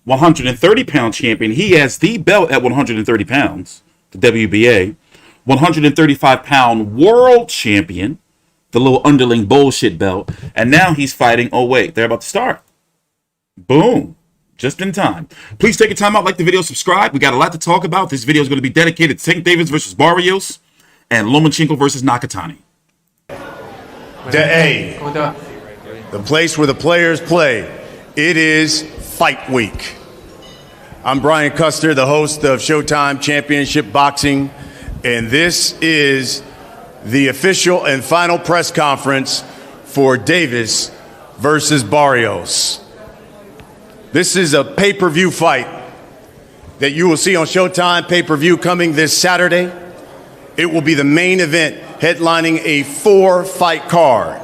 130-pound champion. He has the belt at 130 pounds, the WBA. 135-pound world champion, the little underling bullshit belt. And now he's fighting. Oh, wait, they're about to start. Boom. Just in time. Please take your time out, like the video, subscribe. We got a lot to talk about. This video is going to be dedicated to Tank Davis versus Barrios and Lomachenko versus Nakatani. The A, the place where the players play. It is Fight Week. I'm Brian Custer, the host of Showtime Championship Boxing, and this is the official and final press conference for Davis versus Barrios. This is a pay-per-view fight that you will see on Showtime pay-per-view coming this Saturday. It will be the main event headlining a 4-fight card.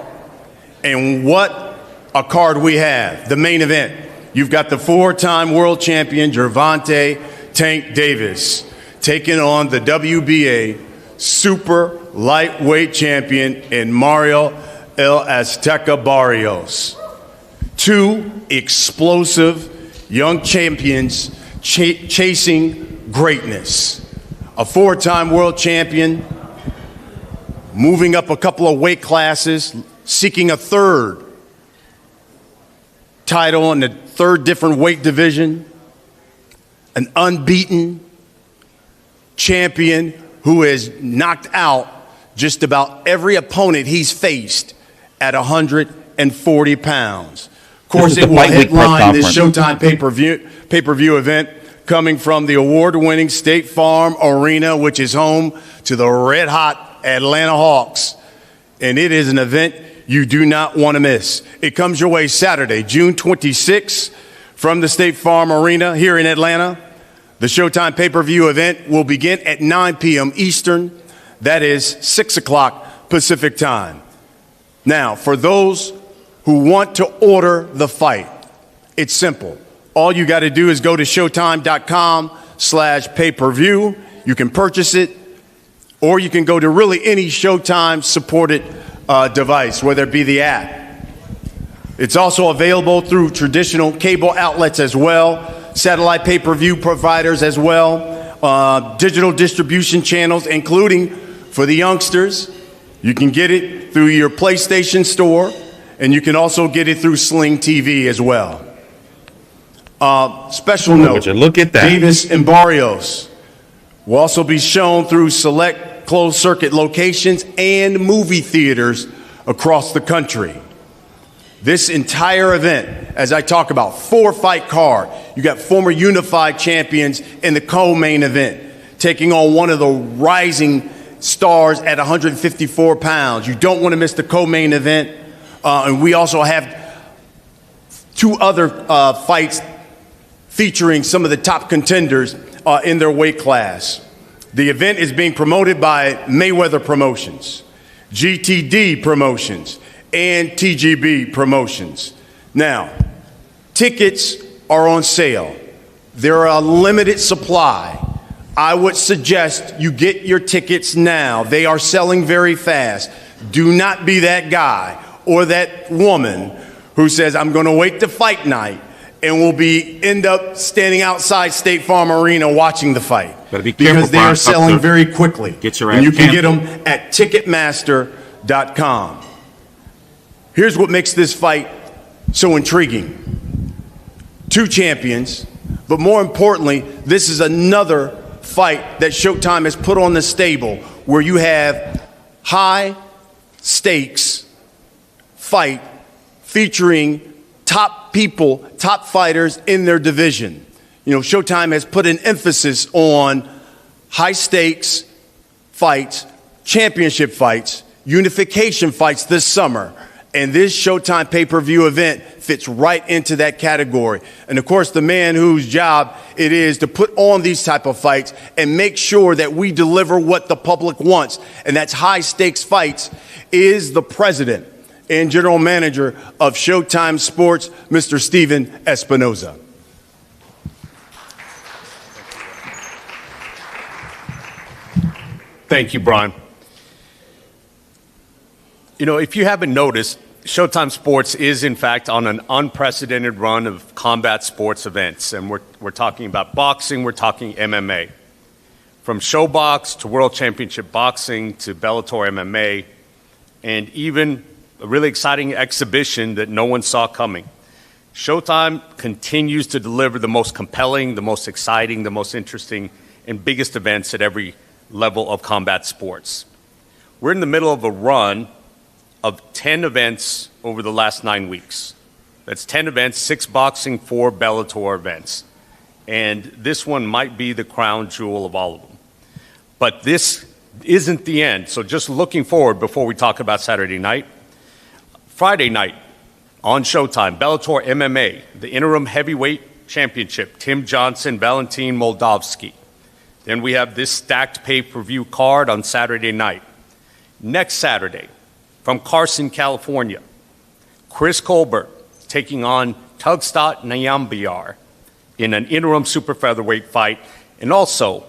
And what a card we have, the main event. You've got the 4-time world champion, Gervonta Tank Davis, taking on the WBA super lightweight champion in Mario El Azteca Barrios. Two explosive young champions chasing greatness. A 4-time world champion, moving up a couple of weight classes, seeking a 3rd title in the 3rd different weight division. An unbeaten champion who has knocked out just about every opponent he's faced at 140 pounds. Of course, it will headline this Showtime pay-per-view event coming from the award-winning State Farm Arena, which is home to the red-hot Atlanta Hawks. And it is an event you do not want to miss. It comes your way Saturday, June 26th, from the State Farm Arena here in Atlanta. The Showtime pay-per-view event will begin at 9 p.m. Eastern. That is 6 o'clock Pacific time. Now, for those who want to order the fight, it's simple. All you got to do is go to showtime.com/pay-per-view. You can purchase it, or you can go to really any Showtime supported device, whether it be the app. It's also available through traditional cable outlets as well, satellite pay-per-view providers as well, digital distribution channels, including for the youngsters. You can get it through your PlayStation store, and you can also get it through Sling TV as well. Special note, look at that. Davis and Barrios will also be shown through select closed circuit locations and movie theaters across the country. This entire event, as I talk about, 4-fight card. You got former unified champions in the co-main event, taking on one of the rising stars at 154 pounds. You don't want to miss the co-main event. And we also have 2 other fights featuring some of the top contenders in their weight class. The event is being promoted by Mayweather Promotions, GTD Promotions, and TGB Promotions. Now, tickets are on sale. They're a limited supply. I would suggest you get your tickets now. They are selling very fast. Do not be that guy or that woman who says, I'm going to wait to fight night and will end up standing outside State Farm Arena watching the fight. Be careful, because they are selling very quickly. Get your ass and you can get them at Ticketmaster.com. Here's what makes this fight so intriguing. 2 champions, but more importantly, this is another fight that Showtime has put on the stable where you have high stakes fight featuring top people, top fighters in their division. You know, Showtime has put an emphasis on high stakes fights, championship fights, unification fights this summer. And this Showtime pay-per-view event fits right into that category. And of course, the man whose job it is to put on these type of fights and make sure that we deliver what the public wants, and that's high stakes fights, is the president and general manager of Showtime Sports, Mr. Steven Espinoza. Thank you, Brian. You know, if you haven't noticed, Showtime Sports is, in fact, on an unprecedented run of combat sports events. And we're talking about boxing, we're talking MMA. From ShowBox to World Championship Boxing to Bellator MMA, and even a really exciting exhibition that no one saw coming. Showtime continues to deliver the most compelling, the most exciting, the most interesting, and biggest events at every level of combat sports. We're in the middle of a run of 10 events over the last 9 weeks. That's 10 events, 6 boxing, 4 Bellator events. And this one might be the crown jewel of all of them. But this isn't the end. So just looking forward before we talk about Saturday night. Friday night on Showtime, Bellator MMA, the interim heavyweight championship, Tim Johnson, Valentin Moldavsky. Then we have this stacked pay-per-view card on Saturday night. Next Saturday, from Carson, California, Chris Colbert taking on Tugstat Nyambiar in an interim super featherweight fight, and also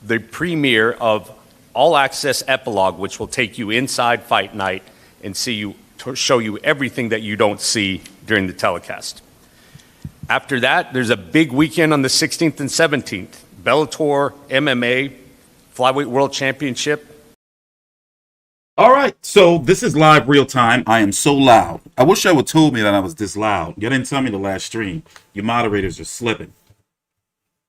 the premiere of All Access Epilogue, which will take you inside fight night and show you everything that you don't see during the telecast. After that, there's a big weekend on the 16th and 17th, Bellator MMA Flyweight World Championship. All right, so this is live real time. I am so loud. I wish I would told me that I was this loud. You didn't tell me the last stream. Your moderators are slipping.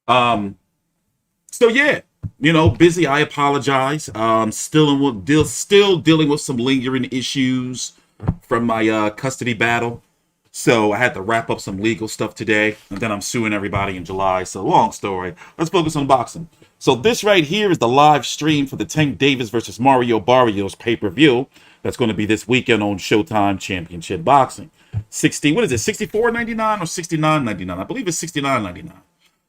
So yeah, busy. I apologize. Still dealing with some lingering issues from my custody battle. So I had to wrap up some legal stuff today, and then I'm suing everybody in July. So long story. Let's focus on boxing. So this right here is the live stream for the Tank Davis versus Mario Barrios pay-per-view. That's going to be this weekend on Showtime Championship Boxing. What is it, $64.99 or $69.99? I believe it's $69.99.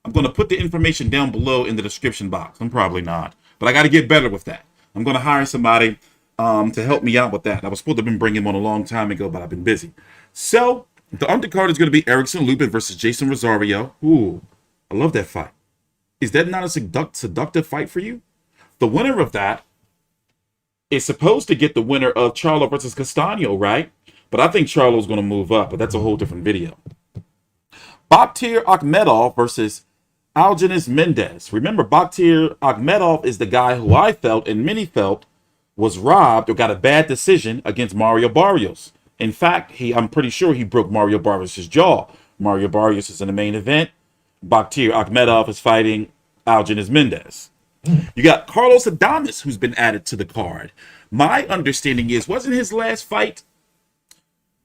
I'm going to put the information down below in the description box. I'm probably not, but I got to get better with that. I'm going to hire somebody to help me out with that. I was supposed to have been bringing him on a long time ago, but I've been busy. So the undercard is going to be Erickson Lubin versus Jeison Rosario. Ooh, I love that fight. Is that not a seductive fight for you? The winner of that is supposed to get the winner of Charlo versus Castaño, right? But I think Charlo's going to move up, but that's a whole different video. Batyr Akhmedov versus Argenis Mendez. Remember, Batyr Akhmedov is the guy who I felt and many felt was robbed or got a bad decision against Mario Barrios. In fact, I'm pretty sure he broke Mario Barrios' jaw. Mario Barrios is in the main event. Batyr Akhmedov is fighting Argenis Mendez. You got Carlos Adamus, who's been added to the card. My understanding is, wasn't his last fight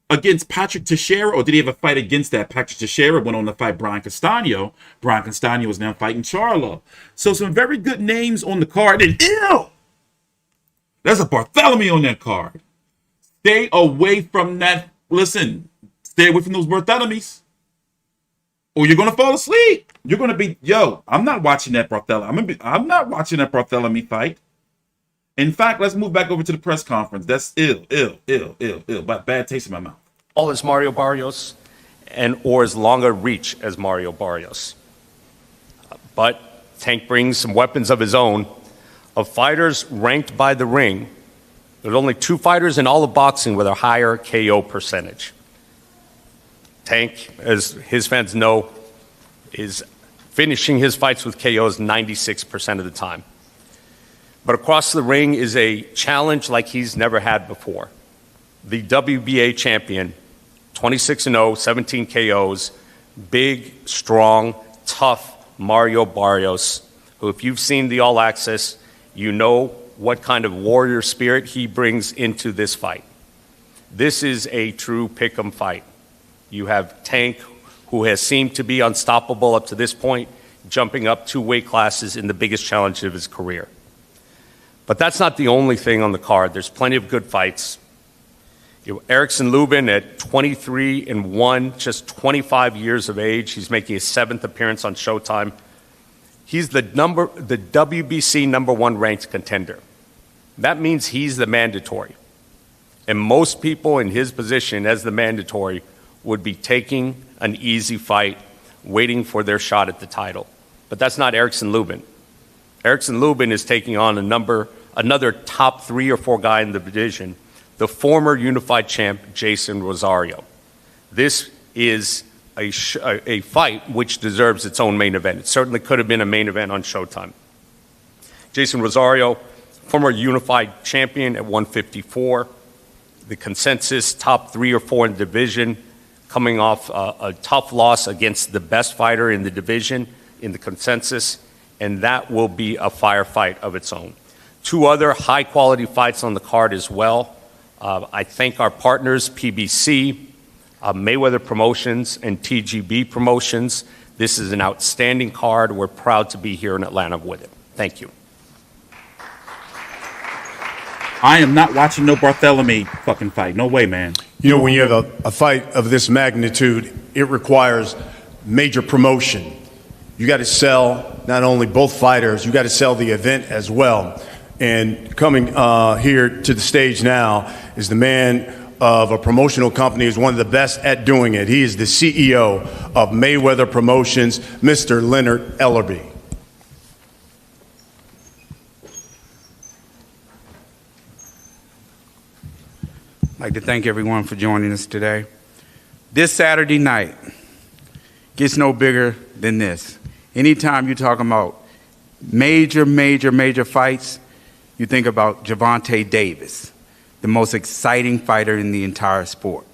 against Patrick Teixeira, or did he have a fight against that? Patrick Teixeira went on to fight Brian Castaño. Brian Castaño is now fighting Charlo. So some very good names on the card. And ew! There's a Bartholomew on that card. Stay away from that. Listen, stay away from those Bartholomews, or you're going to fall asleep. You're going to be, I'm not watching that Bartholomew. I'm not watching that Bartholomew fight. In fact, let's move back over to the press conference. That's ill. Bad taste in my mouth. All as Mario Barrios, or as long a reach as Mario Barrios. But Tank brings some weapons of his own. Of fighters ranked by the ring, there's only 2 fighters in all of boxing with a higher KO percentage. Tank, as his fans know, is finishing his fights with KOs 96% of the time. But across the ring is a challenge like he's never had before. The WBA champion, 26-0, 17 KOs, big, strong, tough Mario Barrios, who, if you've seen the All Access, you know what kind of warrior spirit he brings into this fight. This is a true pick'em fight. You have Tank, who has seemed to be unstoppable up to this point, jumping up 2 weight classes in the biggest challenge of his career. But that's not the only thing on the card. There's plenty of good fights. Erickson Lubin at 23-1, just 25 years of age. He's making his 7th appearance on Showtime. He's the WBC #1 ranked contender. That means he's the mandatory. And most people in his position as the mandatory would be taking an easy fight, waiting for their shot at the title. But that's not Erickson Lubin. Erickson Lubin is taking on another top 3 or 4 guy in the division, the former unified champ, Jeison Rosario. This is a fight which deserves its own main event. It certainly could have been a main event on Showtime. Jeison Rosario, former unified champion at 154, the consensus top 3 or 4 in the division, coming off a tough loss against the best fighter in the division in the consensus, and that will be a firefight of its own. 2 other high-quality fights on the card as well. I thank our partners, PBC, Mayweather Promotions, and TGB Promotions. This is an outstanding card. We're proud to be here in Atlanta with it. Thank you. I am not watching no Bartholomew fucking fight. No way, man. You know, when you have a fight of this magnitude, it requires major promotion. You got to sell not only both fighters, you got to sell the event as well. And coming here to the stage now is the man of a promotional company who's one of the best at doing it. He is the CEO of Mayweather Promotions, Mr. Leonard Ellerby. I'd like to thank everyone for joining us today. This Saturday night gets no bigger than this. Anytime you're talking about major fights, you think about Gervonta Davis, the most exciting fighter in the entire sport.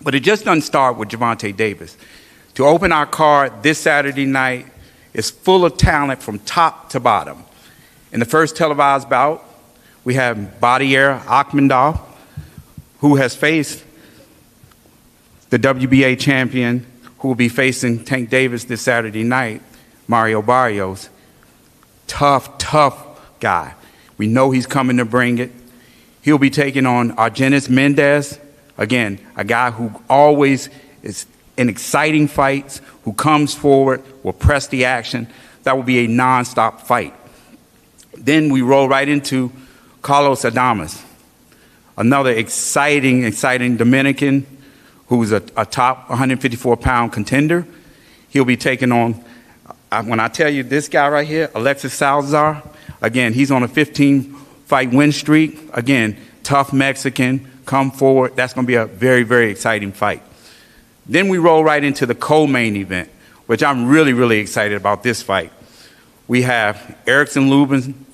But it just doesn't start with Gervonta Davis. To open our card this Saturday night is full of talent from top to bottom. In the first televised bout, we have Batyr Akhmedov, who has faced the WBA champion, who will be facing Tank Davis this Saturday night, Mario Barrios. Tough guy. We know he's coming to bring it. He'll be taking on Argenis Mendez, again, a guy who always is in exciting fights, who comes forward, will press the action. That will be a non-stop fight. Then we roll right into Carlos Adamus, another exciting Dominican who's a top 154-pound contender. He'll be taking on, when I tell you this guy right here, Alexis Salazar, again, he's on a 15-fight win streak. Again, tough Mexican, come forward. That's going to be a very exciting fight. Then we roll right into the co-main event, which I'm really excited about this fight. We have Erickson Lubin,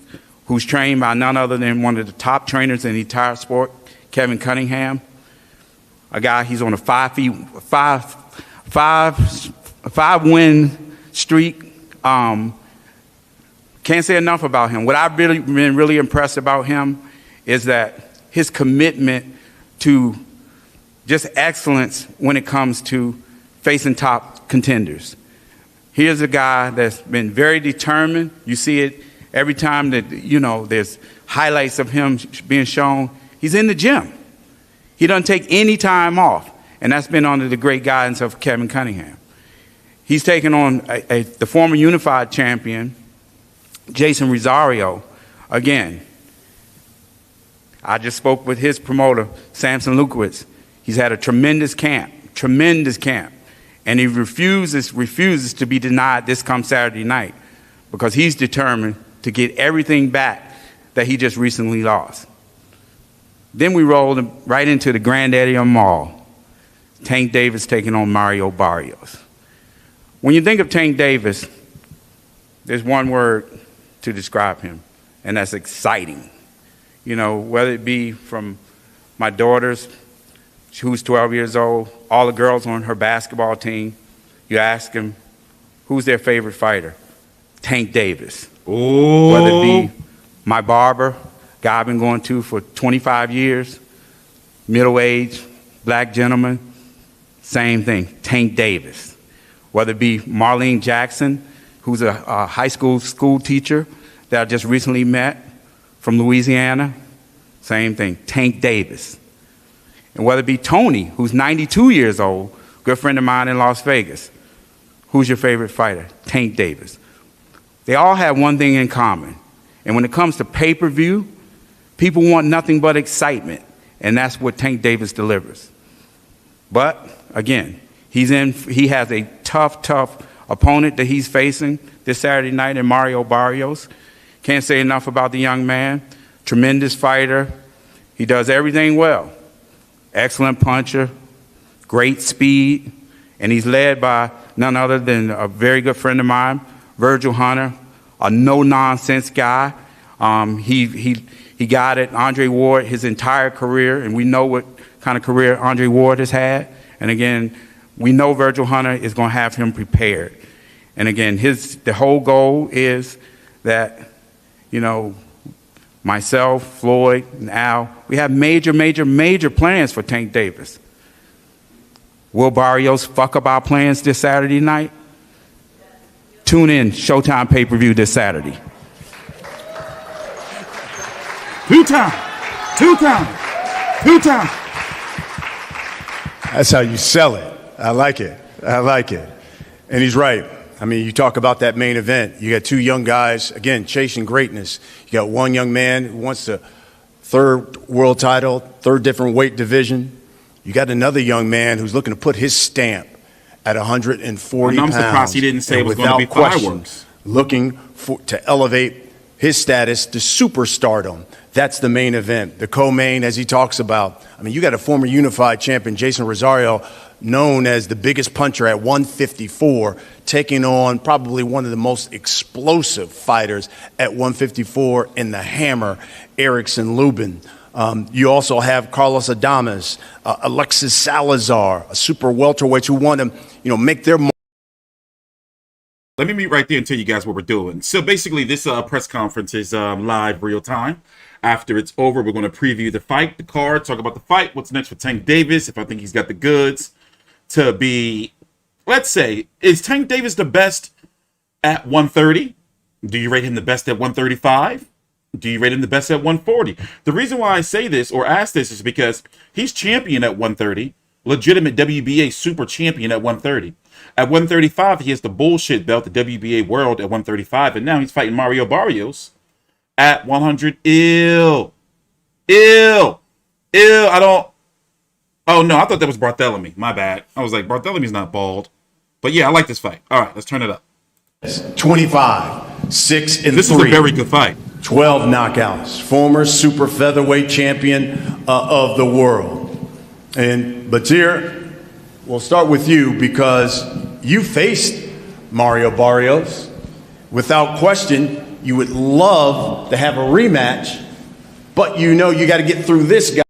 who's trained by none other than one of the top trainers in the entire sport, Kevin Cunningham. A guy, he's on a five win streak. Can't say enough about him. What I've been really impressed about him is that his commitment to just excellence when it comes to facing top contenders. Here's a guy that's been very determined. You see it every time that, you know, there's highlights of him being shown. He's in the gym. He doesn't take any time off, and that's been under the great guidance of Kevin Cunningham. He's taken on the former unified champion, Jeison Rosario. Again, I just spoke with his promoter, Samson Lukowitz. He's had a tremendous camp, and he refuses to be denied this come Saturday night because he's determined to get everything back that he just recently lost. Then we rolled right into the granddaddy of them all, Tank Davis taking on Mario Barrios. When you think of Tank Davis, there's one word to describe him, and that's exciting. You know, whether it be from my daughters, who's 12 years old, all the girls on her basketball team, you ask them, who's their favorite fighter? Tank Davis. Ooh. Whether it be my barber, guy I've been going to for 25 years, middle-aged, black gentleman, same thing, Tank Davis. Whether it be Marlene Jackson, who's a high school teacher that I just recently met from Louisiana, same thing, Tank Davis. And whether it be Tony, who's 92 years old, good friend of mine in Las Vegas, who's your favorite fighter? Tank Davis. They all have one thing in common. And when it comes to pay-per-view, people want nothing but excitement, and that's what Tank Davis delivers. But, again, he has a tough opponent that he's facing this Saturday night in Mario Barrios. Can't say enough about the young man. Tremendous fighter. He does everything well. Excellent puncher, great speed, and he's led by none other than a very good friend of mine, Virgil Hunter, a no-nonsense guy. He guided Andre Ward his entire career, and we know what kind of career Andre Ward has had. And again, we know Virgil Hunter is going to have him prepared. And again, the whole goal is that, you know, myself, Floyd, and Al, we have major, major, major plans for Tank Davis. Will Barrios fuck up our plans this Saturday night? Tune in, Showtime pay-per-view this Saturday. Two-time. That's how you sell it. I like it. And he's right. I mean, you talk about that main event. You got two young guys, again, chasing greatness. You got one young man who wants the third world title, third different weight division. You got another young man who's looking to put his stamp at 140 pounds. I'm surprised he didn't say it was going to be fireworks. Looking to elevate his status to superstardom. That's the main event. The co-main, as he talks about. I mean, you got a former unified champion, Jeison Rosario, known as the biggest puncher at 154, taking on probably one of the most explosive fighters at 154 in the Hammer, Erickson Lubin. You also have Carlos Adamus, Alexis Salazar, a super welterweight who want to, make their mark. Let me meet right there and tell you guys what we're doing. So basically, this press conference is live, real time. After it's over, we're going to preview the fight, the card, talk about the fight, what's next for Tank Davis, if I think he's got the goods to be, let's say, is Tank Davis the best at 130? Do you rate him the best at 135? Do you rate him the best at 140? The reason why I say this or ask this is because he's champion at 130, legitimate WBA super champion at 130. At 135, he has the bullshit belt, the WBA world at 135, and now he's fighting Mario Barrios at 100. Ew. Oh, no, I thought that was Barthélemy. My bad. I was like, Barthélemy's not bald. But yeah, I like this fight. All right, let's turn it up. 25, 6-3. This is a very good fight. 12 knockouts. Former super featherweight champion of the world. And Batyr, we'll start with you because you faced Mario Barrios. Without question, you would love to have a rematch, but you got to get through this guy.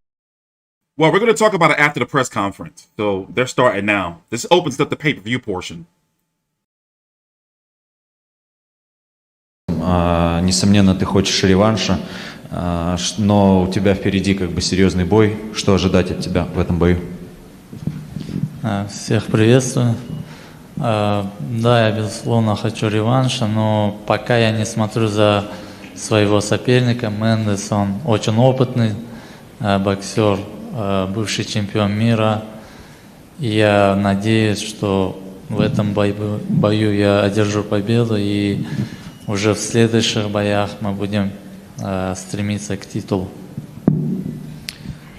Well, we're going to talk about it after the press conference. So they're starting now. This opens up the pay-per-view portion. Несомненно, ты хочешь реванша, но у тебя впереди серьезный бой. Что ожидать от тебя в этом бою? Всех приветствую. Да, я безусловно хочу реванша, но пока я не смотрю за своего соперника. Мендес, он очень опытный боксер, бывший чемпион мира. И я надеюсь, что в этом бою я одержу победу, и уже в следующих боях мы будем стремиться к титулу.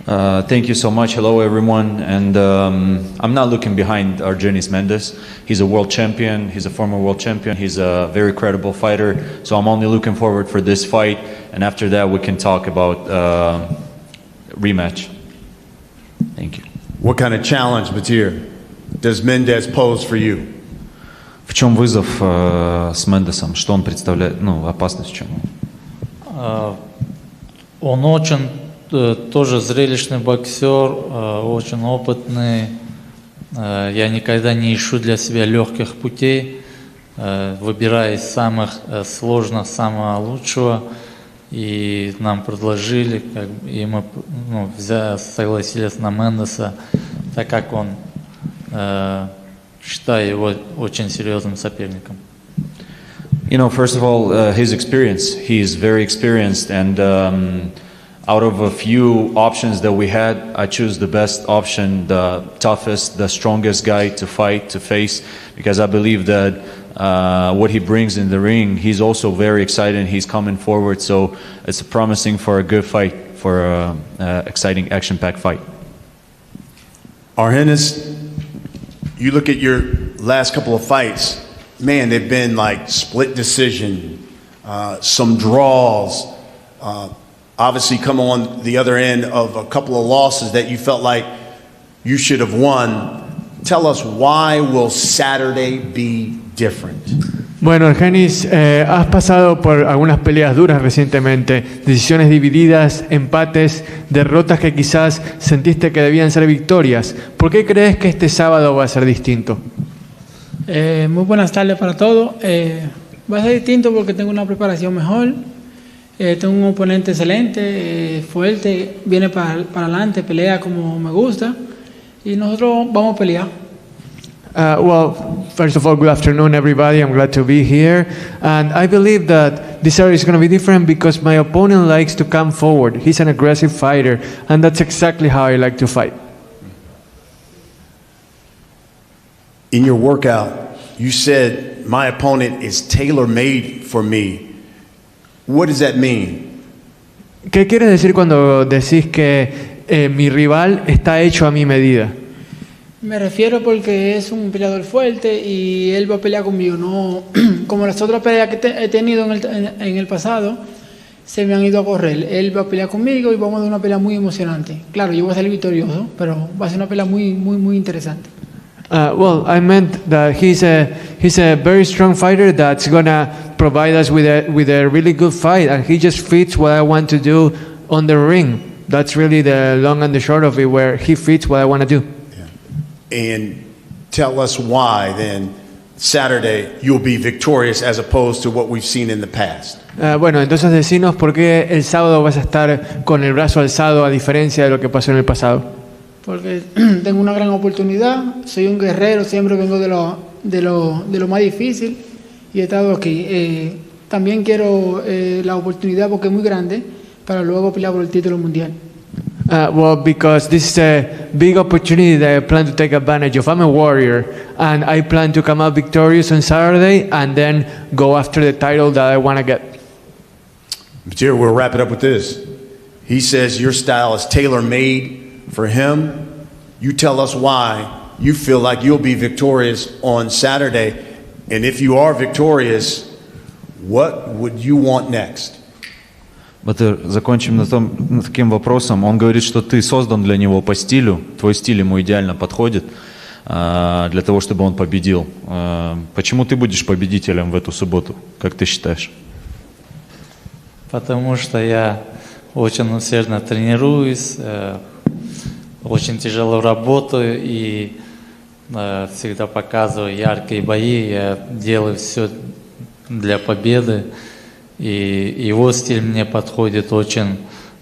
Thank you so much. Hello, everyone. And I'm not looking behind Argenis Mendez. He's a world champion. He's a former world champion. He's a very credible fighter. So I'm only looking forward for this fight. And after that, we can talk about rematch. Thank you. What kind of challenge, Batyr, does Mendez pose for you? В чем вызов с Мендесом? Что он представляет? Опасность в чем? Он очень тоже зрелищный боксер, очень опытный. Я никогда не ищу для себя легких путей, выбирая из самых сложных, самого лучшего. И нам предложили, и мы согласились на Мендеса, так как он, считаю его очень серьезным соперником. First of all, his experience. He's very experienced, and out of a few options that we had, I choose the best option, the toughest, the strongest guy to fight, to face, because I believe that what he brings in the ring, he's also very excited. He's coming forward, so it's promising for a good fight, for an exciting, action-packed fight. Argenis, you look at your last couple of fights, man, they've been like split decision, some draws. obviously come on the other end of a couple of losses that you felt like you should have won. Tell us, why will Saturday be different? Bueno, Argenis, has pasado por algunas peleas duras recientemente, decisiones divididas, empates, derrotas que quizás sentiste que debían ser victorias. ¿Por qué crees que este sábado va a ser distinto? Muy buenas tardes para todos. Va a ser distinto porque tengo una preparación mejor, tengo un oponente excelente, fuerte, viene para adelante, pelea como me gusta y nosotros vamos a pelear. Well, first of all, good afternoon, everybody. I'm glad to be here. And I believe that this area is going to be different because my opponent likes to come forward. He's an aggressive fighter, and that's exactly how I like to fight. In your workout, you said, my opponent is tailor-made for me. What does that mean? ¿Qué quieres decir cuando decís que mi rival está hecho a mi medida? Me refiero porque es un peleador fuerte y él va a pelear conmigo, no como las otras peleas que he tenido en el pasado, se me han ido a correr. Él va a pelear conmigo y vamos a dar una pelea muy emocionante. Claro, yo voy a salir victorioso, pero va a ser una pelea muy interesante. Well, I meant that he's a very strong fighter that's gonna provide us with a really good fight, and he just fits what I want to do on the ring. That's really the long and the short of it, where he fits what I want to do. And tell us why, then, Saturday you'll be victorious as opposed to what we've seen in the past. Bueno, entonces decinos por qué el sábado vas a estar con el brazo alzado a diferencia de lo que pasó en el pasado. Porque tengo una gran oportunidad, soy un guerrero, siempre vengo de lo más difícil y he estado aquí. También quiero la oportunidad, porque es muy grande, para luego pelear por el título mundial. Well, because this is a big opportunity that I plan to take advantage of. I'm a warrior, and I plan to come out victorious on Saturday and then go after the title that I want to get. Batyr, we'll wrap it up with this. He says your style is tailor-made for him. You tell us why you feel like you'll be victorious on Saturday, and if you are victorious, what would you want next? Батыр, закончим на таким вопросом. Он говорит, что ты создан для него по стилю, твой стиль ему идеально подходит для того, чтобы он победил. Почему ты будешь победителем в эту субботу, как ты считаешь? Потому что я очень усердно тренируюсь, очень тяжело работаю и всегда показываю яркие бои. Я делаю все для победы. И его стиль мне подходит очень,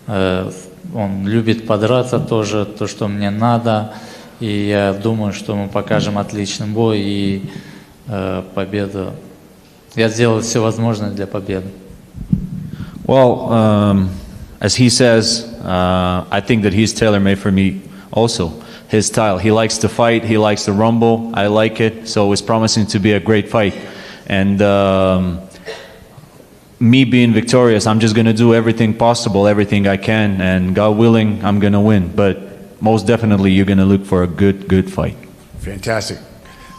он любит подраться тоже, то, что мне надо, и я думаю, что мы покажем отличный бой и победу. Я сделаю все возможное для победы. Well, as he says, I think that he's tailor-made for me also. His style, he likes to fight, he likes to rumble, I like it, so it's promising to be a great fight. And me being victorious, I'm just going to do everything possible, everything I can, and God willing, I'm going to win. But most definitely, you're going to look for a good fight. Fantastic.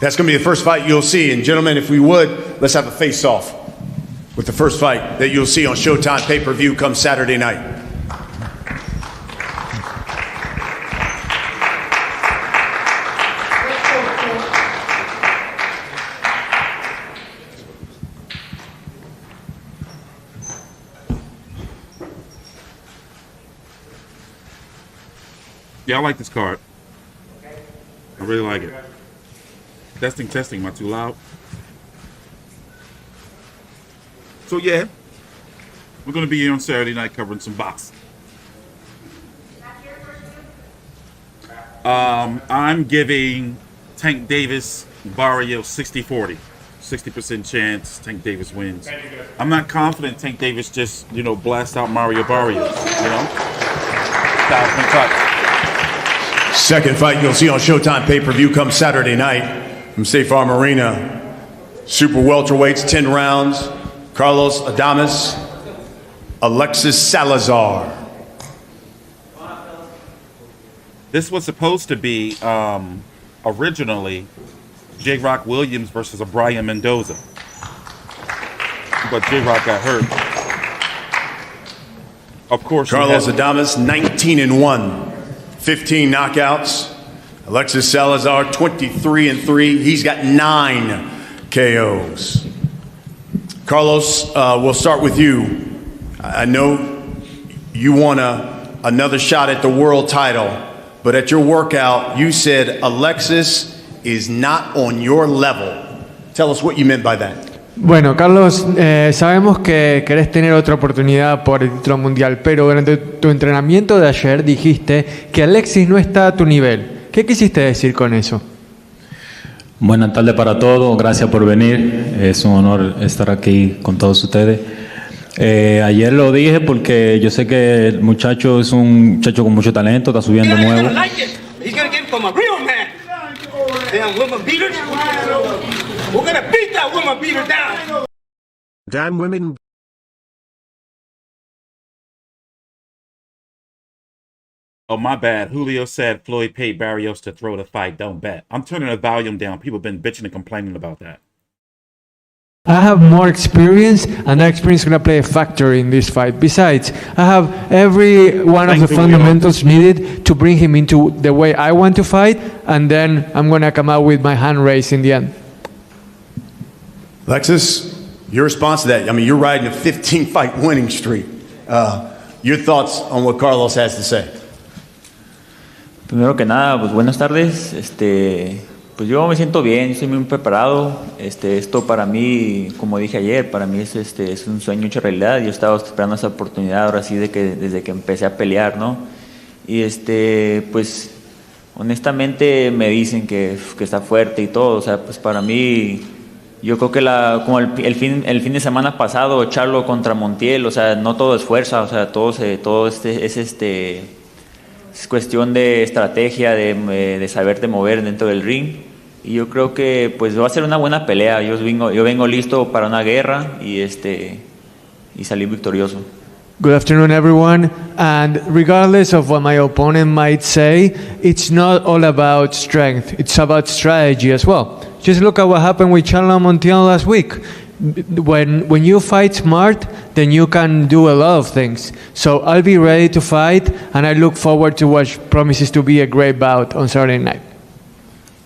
That's going to be the first fight you'll see. And gentlemen, if we would, let's have a face-off with the first fight that you'll see on Showtime pay-per-view come Saturday night. Yeah, I like this card. I really like it. Testing. Am I too loud? So yeah, we're going to be here on Saturday night covering some boxing. I'm giving Tank Davis Barrios 60-40. 60% chance Tank Davis wins. I'm not confident Tank Davis just, blast out Mario Barrios, 1,000 cuts. Second fight you'll see on Showtime pay-per-view comes Saturday night from State Farm Arena. Super welterweights, 10 rounds. Carlos Adamus, Alexis Salazar. This was supposed to be originally J-Rock Williams versus a Brian Mendoza, but J-Rock got hurt. Of course, Carlos Adamus, 19-1, 15 knockouts. Alexis Salazar, 23-3. He's got 9 KOs. Carlos, we'll start with you. I know you want another shot at the world title, but at your workout, you said Alexis is not on your level. Tell us what you meant by that. Bueno, Carlos, sabemos que querés tener otra oportunidad por el título mundial, pero durante tu entrenamiento de ayer dijiste que Alexis no está a tu nivel. ¿Qué quisiste decir con eso? Buenas tardes para todos, gracias por venir, es un honor estar aquí con todos ustedes. Ayer lo dije porque yo sé que el muchacho es un muchacho con mucho talento, está subiendo nuevo. Damn women. Oh, my bad. Julio said Floyd paid Barrios to throw the fight. Don't bet. I'm turning the volume down. People have been bitching and complaining about that. I have more experience, and that experience is going to play a factor in this fight. Besides, I have every one of the fundamentals needed to bring him into the way I want to fight, and then I'm going to come out with my hand raised in the end. Alexis, your response to that? I mean, you're riding a 15-fight winning streak. Your thoughts on what Carlos has to say? Primero que nada, pues buenas tardes. Pues yo me siento bien, estoy muy preparado. Esto para mí, como dije ayer, para mí es un sueño hecho realidad. Yo estaba esperando esa oportunidad ahora sí desde que empecé a pelear, ¿no? Y pues honestamente me dicen que está fuerte y todo. O sea, pues para mí, yo creo que como el fin de semana pasado, Charlo contra Montiel, o sea, no todo es fuerza, o sea, todo es cuestión de estrategia, de saberte mover dentro del ring. Y yo creo que pues va a ser una buena pelea. Yo vengo listo para una guerra y salir victorioso. Good afternoon, everyone. And regardless of what my opponent might say, it's not all about strength. It's about strategy as well. Just look at what happened with Charlo Montiel last week. When you fight smart, then you can do a lot of things. So I'll be ready to fight, and I look forward to what promises to be a great bout on Saturday night.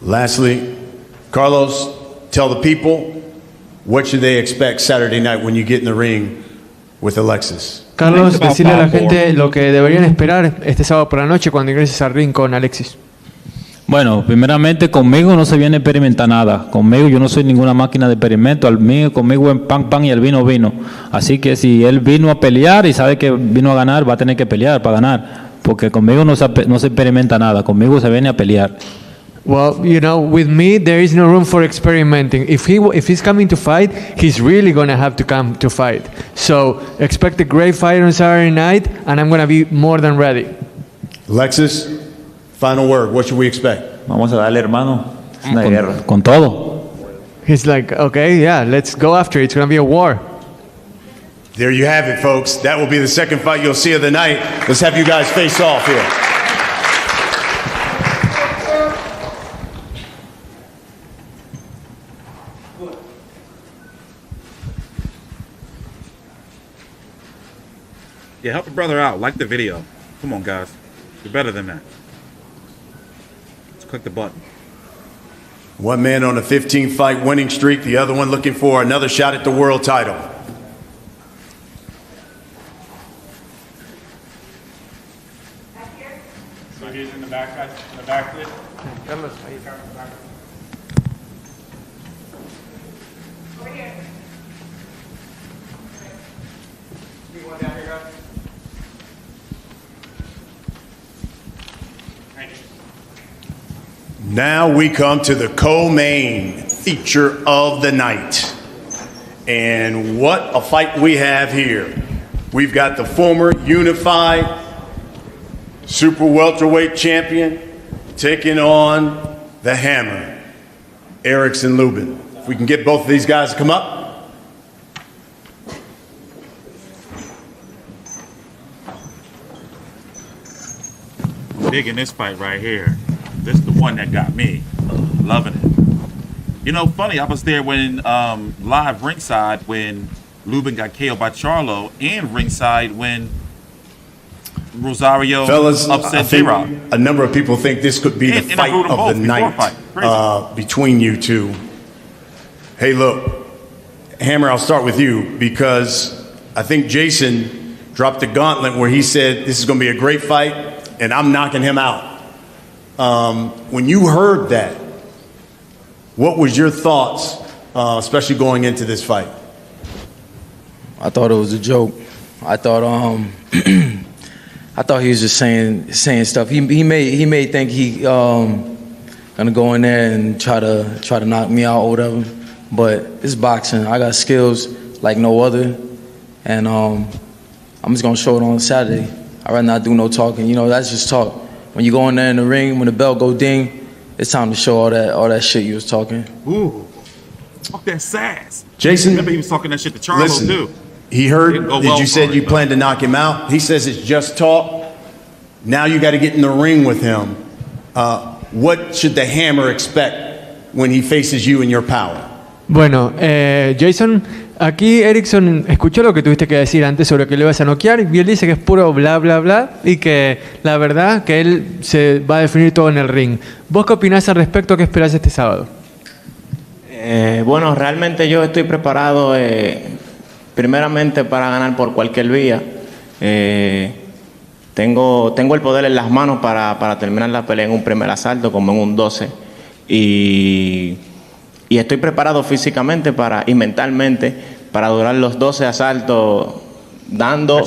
Lastly, Carlos, tell the people, what should they expect Saturday night when you get in the ring with Alexis? Carlos, decirle a la gente lo que deberían esperar este sábado por la noche cuando ingreses al ring con Alexis. Bueno, primeramente conmigo no se viene a experimentar nada. Conmigo yo no soy ninguna máquina de experimento. Conmigo es pan y el vino. Así que si él vino a pelear y sabe que vino a ganar, va a tener que pelear para ganar. Porque conmigo no se experimenta nada. Conmigo se viene a pelear. Well, you know, with me, there is no room for experimenting. If he's coming to fight, he's really going to have to come to fight. So expect a great fight on Saturday night, and I'm going to be more than ready. Alexis, final word. What should we expect? Vamos a darle, hermano. Es una guerra. Con todo. He's like, okay, yeah, let's go after it. It's going to be a war. There you have it, folks. That will be the second fight you'll see of the night. Let's have you guys face off here. Yeah, help a brother out. Like the video. Come on, guys. You're better than that. Let's click the button. One man on a 15-fight winning streak, the other one looking for another shot at the world title. So he's in the back, guys? In the back, please? Over here. Now we come to the co-main feature of the night. And what a fight we have here. We've got the former unified super welterweight champion taking on the hammer, Erickson Lubin. If we can get both of these guys to come up. Big in this fight right here. This is the one that got me. Loving it. You know, funny, I was there when live ringside when Lubin got KO'd by Charlo, and ringside when Rosario Fellas, I upset think J-Rock. a number of people think this could be the And I fight wrote them of both the before night fight. Crazy. between you two. Hey, look, Hammer, I'll start with you because I think Jeison dropped the gauntlet where he said this is going to be a great fight and I'm knocking him out. When you heard that, what was your thoughts, especially going into this fight? I thought it was a joke. I thought I thought he was just saying stuff. He may think he gonna go in there and try to knock me out or whatever. But it's boxing. I got skills like no other, and I'm just gonna show it on Saturday. I'd rather not do no talking. You know, that's just talk. When you go in there in the ring, when the bell go ding, it's time to show all that shit you was talking. Ooh, fuck that sass. Jeison, Remember he was talking that shit to Charlo too. He heard Didn't go that well you said for you it, plan to knock him out. He says it's just talk. Now you got to get in the ring with him. What should the Hammer expect when he faces you in your power? Bueno, Jeison, aquí Erickson escuchó lo que tuviste que decir antes sobre que le vas a noquear y él dice que es puro bla bla bla y que la verdad que él se va a definir todo en el ring. ¿Vos qué opinás al respecto? ¿Qué esperás este sábado? Bueno, realmente yo estoy preparado primeramente para ganar por cualquier vía. Tengo el poder en las manos para terminar la pelea en un primer asalto como en un 12 y estoy preparado físicamente y mentalmente para durar los 12 asaltos dando,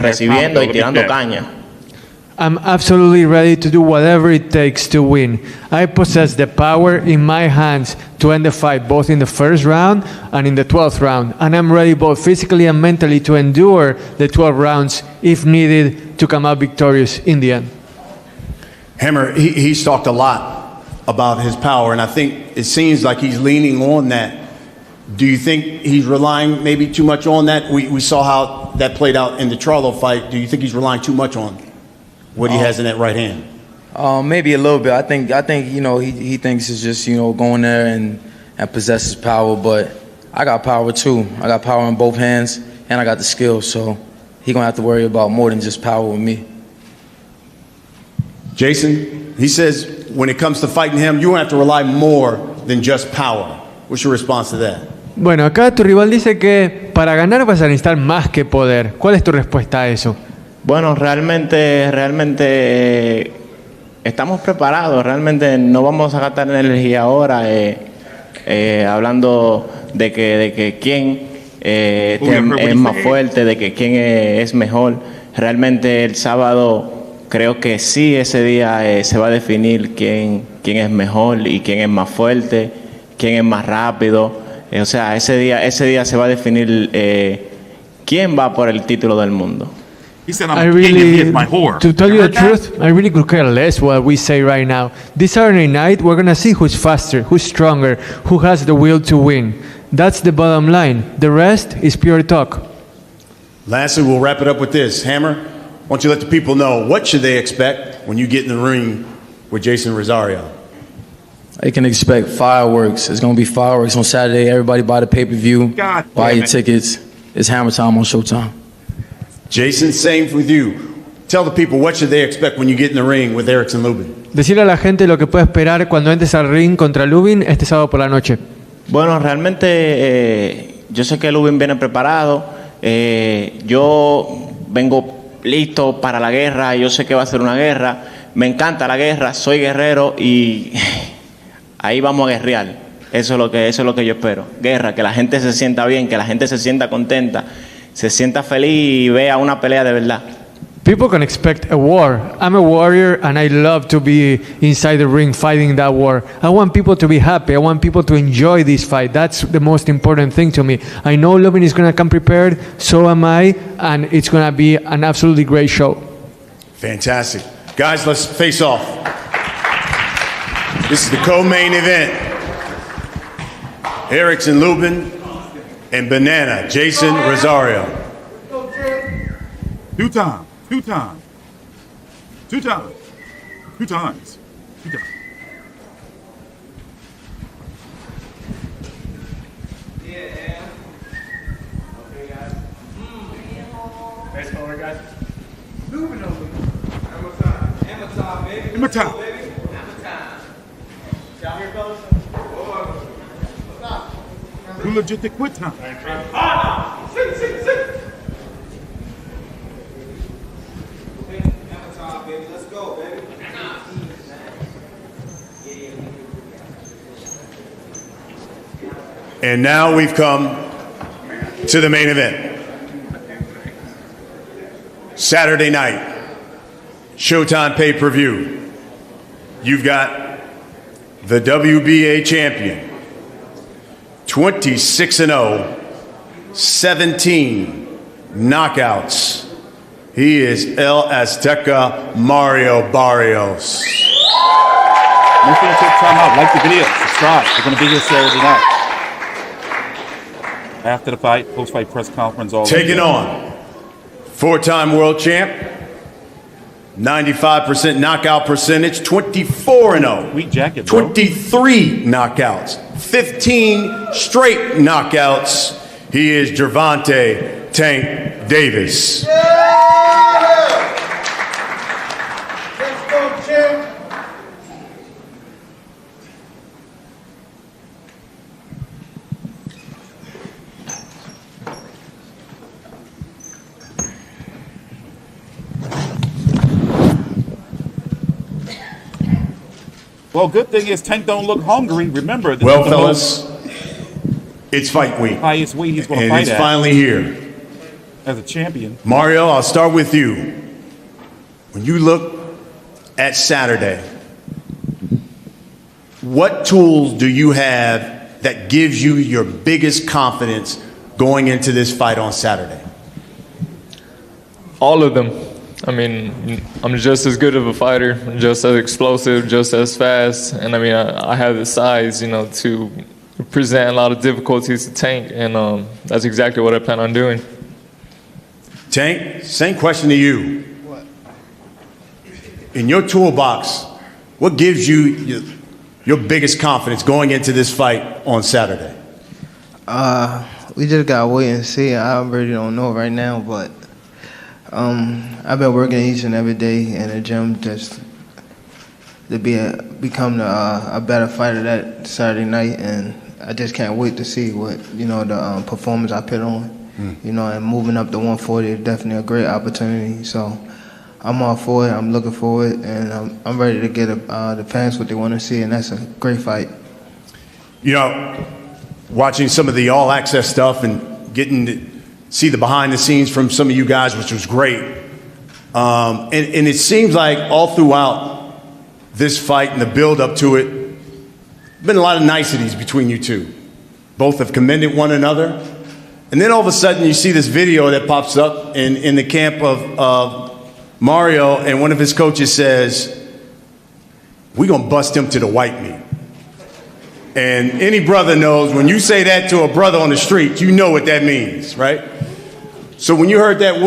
recibiendo y tirando caña. I'm absolutely ready to do whatever it takes to win. I possess the power in my hands to end the fight both in the first round and in the 12th round. And I'm ready both physically and mentally to endure the 12 rounds if needed to come out victorious in the end. Hammer, he's talked a lot about his power, and I think it seems like he's leaning on that. Do you think he's relying maybe too much on that? We saw how that played out in the Charlo fight. Do you think he's relying too much on what he has in that right hand? Maybe a little bit. I think you know he thinks it's just, you know, going there and possess his power, but I got power too. I got power in both hands and I got the skills, so he gonna have to worry about more than just power with me. Jeison, he says when it comes to fighting him, you don't have to rely more than just power. What's your response to that? Bueno, acá tu rival dice que para ganar vas a necesitar más que poder. ¿Cuál es tu respuesta a eso? Bueno, realmente estamos preparados. Realmente no vamos a gastar energía ahora hablando de que quién es más fuerte, de que quién es mejor. Realmente el sábado creo que sí, ese día se va a definir quién es mejor y quién es más fuerte, quién es más rápido. O sea, ese día se va a definir quién va por el título del mundo. He said, I'm really, my whore. To tell you the truth, I really could care less what we say right now. This Saturday night, we're going to see who's faster, who's stronger, who has the will to win. That's the bottom line. The rest is pure talk. Lastly, we'll wrap it up with this. Hammer, why don't you let the people know what should they expect when you get in the ring with Jeison Rosario? They can expect fireworks. It's going to be fireworks on Saturday. Everybody buy the pay-per-view, buy your tickets. It's Hammer time on Showtime. Jeison, same with you. Tell the people what should they expect when you get in the ring with Erickson Lubin. Decirle a la gente lo que puede esperar cuando entres al ring contra Lubin este sábado por la noche. Bueno, realmente yo sé que Lubin viene preparado. Yo vengo listo para la guerra. Yo sé que va a ser una guerra. Me encanta la guerra. Soy guerrero y ahí vamos a guerrear. Eso es lo que yo espero. Guerra, que la gente se sienta bien, que la gente se sienta contenta, se sienta feliz y vea una pelea de verdad. People can expect a war. I'm a warrior and I love to be inside the ring fighting that war. I want people to be happy. I want people to enjoy this fight. That's the most important thing to me. I know Lubin is going to come prepared, so am I, and it's going to be an absolutely great show. Fantastic. Guys, let's face off. This is the co-main event. Erickson Lubin and Banana, Jeison Rosario. Two times. Yeah. Okay, guys. Nice forward, guys. Moving over. Hammer time. Who legit to quit time? Let's go, baby. And now we've come to the main event. Saturday night, Showtime pay-per-view. You've got the WBA champion, 26-0, 17 knockouts. He is El Azteca Mario Barrios. Make sure you take time out, like the video, subscribe. We're going to be here Saturday night. After the fight, post-fight press conference, all taking on four-time world champ, 95% knockout percentage, 24-0. Sweet jacket, bro. 23 knockouts, 15 straight knockouts. He is Gervonta Tank Davis. Let's go, champ. Well, good thing is Tank don't look hungry. Remember, this Well, is the fellas, it's fight week. highest weight he's going to And fight it's at finally here. as a champion. Mario, I'll start with you. When you look at Saturday, what tools do you have that gives you your biggest confidence going into this fight on Saturday? All of them. I mean, I'm just as good of a fighter, just as explosive, just as fast, and I mean, I have the size, to present a lot of difficulties to Tank, and that's exactly what I plan on doing. Tank, same question to you. What? In your toolbox, what gives you your biggest confidence going into this fight on Saturday? We just gotta wait and see. I really don't know right now, but I've been working each and every day in the gym just to become a better fighter that Saturday night, and I just can't wait to see what the performance I put on. And moving up to 140 is definitely a great opportunity. So I'm all for it. I'm looking forward, and I'm ready to get the fans what they want to see, and that's a great fight. Watching some of the All Access stuff and getting to see the behind the scenes from some of you guys, which was great. And it seems like all throughout this fight and the build up to it, been a lot of niceties between you two. Both have commended one another. And then all of a sudden you see this video that pops up in the camp of Mario, and one of his coaches says, "We're going to bust him to the white meat." And any brother knows when you say that to a brother on the street, you know what that means, right? So when you heard that,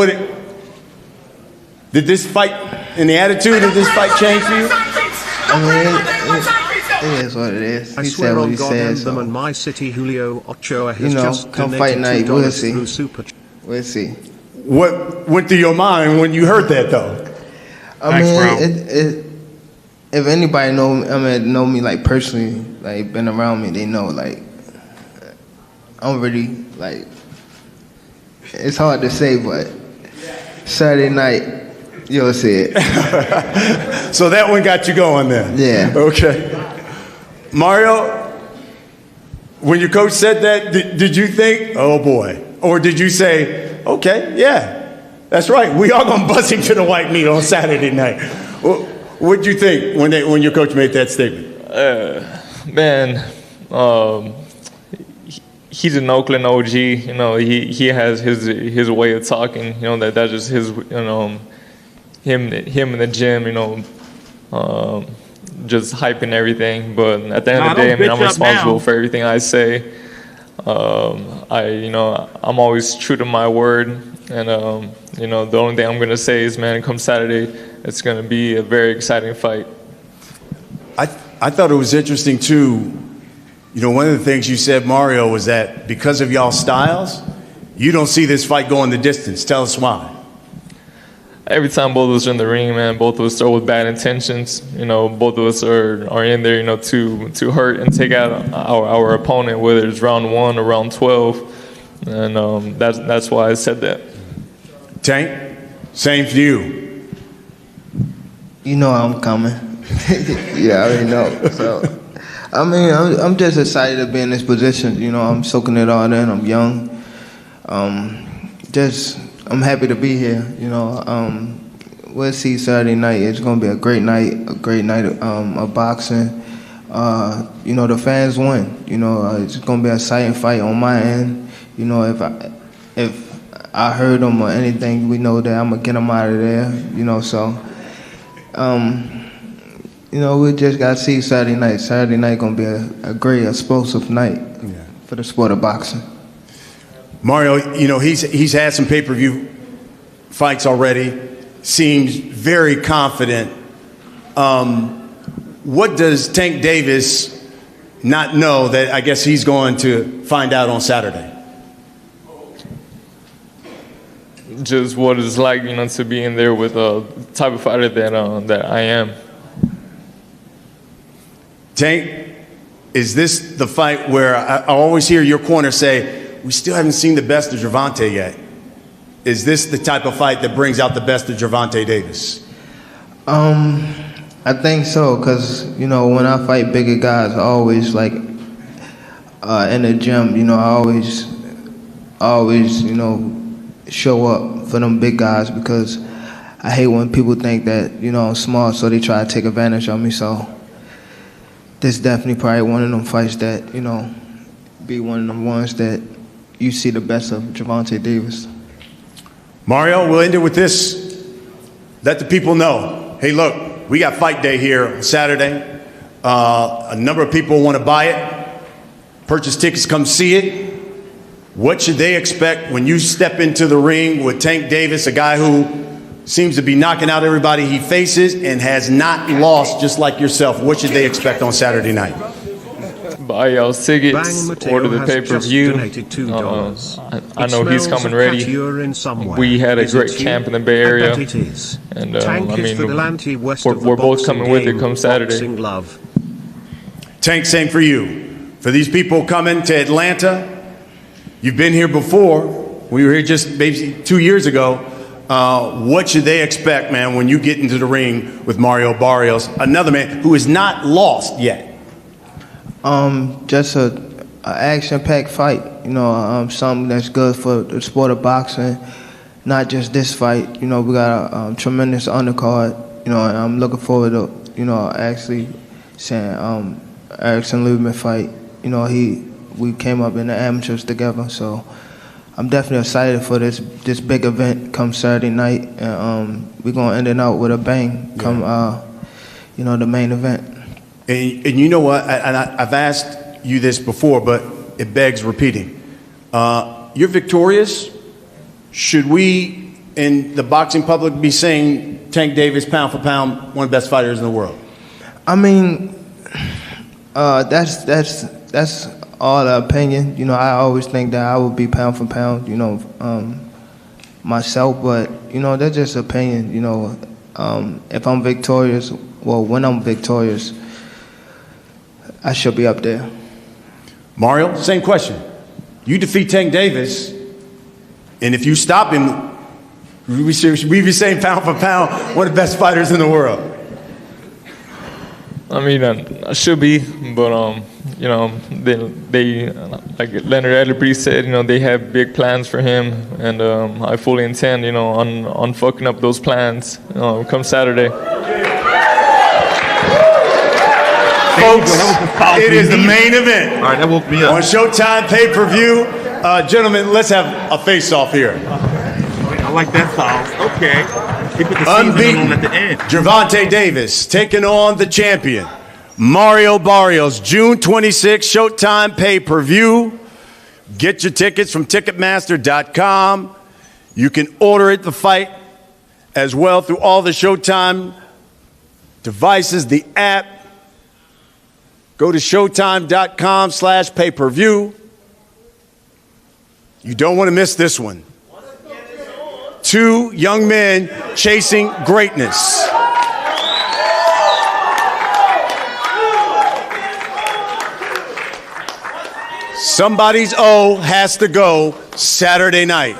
did this fight and the attitude of this fight change for you? I mean, it is what it is. He said what he said. So, and my city, Julio Ochoa has just come fight night, we'll see. We'll see. What went through your mind when you heard that, though? I mean, if anybody know me like personally, like been around me, they know like I'm really like. It's hard to say, but Saturday night, you'll see it. So that one got you going then? Yeah. Okay. Mario, when your coach said that, did you think, oh boy? Or did you say, okay, yeah, that's right. We are going to bust him to the white meat on Saturday night. What did you think when your coach made that statement? He's an Oakland OG. He has his way of talking. That's just his. Him in the gym. Just hyping everything. But at the end of the day, I'm responsible for everything I say. I'm always true to my word, and the only thing I'm gonna say is, man, come Saturday, it's gonna be a very exciting fight. I thought it was interesting too. One of the things you said, Mario, was that because of y'all styles, you don't see this fight going the distance. Tell us why. every time both of us are in the ring, man, both of us start with bad intentions. You know, both of us are in there, you know, to hurt and take out our opponent, whether it's round 1 or round 12. And that's why I said that. Tank, same for you. You know I'm coming. Yeah, I already know. So, I mean, I'm just excited to be in this position. You know, I'm soaking it all in. I'm young. I'm happy to be here. You know, we'll see Saturday night. It's gonna be a great night of boxing. You know, the fans win. You know, it's gonna be an exciting fight on my end. You know, if I hurt them or anything, we know that I'm gonna get them out of there. You know, so. You know, we just got to see Saturday night. Saturday night going to be a great, explosive night for the sport of boxing. Mario, you know, he's had some pay-per-view fights already. Seems very confident. What does Tank Davis not know that I guess he's going to find out on Saturday? Just what it's like, you know, to be in there with a type of fighter that I am. Tank, is this the fight where I always hear your corner say, we still haven't seen the best of Gervonta yet? Is this the type of fight that brings out the best of Gervonta Davis? I think so, because, you know, when I fight bigger guys, I always, like, in the gym, you know, I always, you know, show up for them big guys, because I hate when people think that, you know, I'm small, so they try to take advantage of me. So this definitely probably one of them fights that, you know, be one of them ones that you see the best of Gervonta Davis. Mario, we'll end it with this. Let the people know, hey, look, we got fight day here on Saturday. A number of people want to buy it. Purchase tickets, come see it. What should they expect when you step into the ring with Tank Davis, a guy who seems to be knocking out everybody he faces and has not lost, just like yourself? What should they expect on Saturday night? Buy y'all tickets, order the pay-per-view. I know he's coming ready. We had a great camp in the Bay Area. And I mean, we're both coming with it come Saturday. Tank, same for you. For these people coming to Atlanta, you've been here before. We were here just maybe 2 years ago. What should they expect, man, when you get into the ring with Mario Barrios, another man who is not lost yet? Just a action-packed fight. You know, something that's good for the sport of boxing. Not just this fight. You know, we got a tremendous undercard. You know, and I'm looking forward to, you know, actually seeing Erickson Lubin fight. You know, we came up in the amateurs together, so I'm definitely excited for this big event come Saturday night, and we're gonna end it out with a bang come you know, the main event. And you know what? I've asked you this before, but it begs repeating. You're victorious. Should we in the boxing public be saying Tank Davis, pound for pound, one of the best fighters in the world? I mean, that's all the opinion. You know, I always think that I would be pound for pound, you know, myself, but, you know, that's just opinion. You know, if I'm victorious, well, when I'm victorious, I should be up there. Mario, same question. You defeat Tank Davis, and if you stop him, we be saying pound for pound, one of the best fighters in the world. I mean, I should be, but you know, they like Leonard Ellerby said, you know, they have big plans for him, and I fully intend, you know, on fucking up those plans come Saturday. Folks, it is the main event. All right, that woke me up. On Showtime pay-per-view. Gentlemen, let's have a face-off here. I like that sound. Okay. He put the Unbeaten at the end. Gervonta Davis taking on the champion, Mario Barrios, June 26th, Showtime pay-per-view. Get your tickets from Ticketmaster.com. You can order the fight as well through all the Showtime devices, the app. Go to Showtime.com/pay-per-view. You don't want to miss this one. Two young men chasing greatness. Somebody's O has to go Saturday night.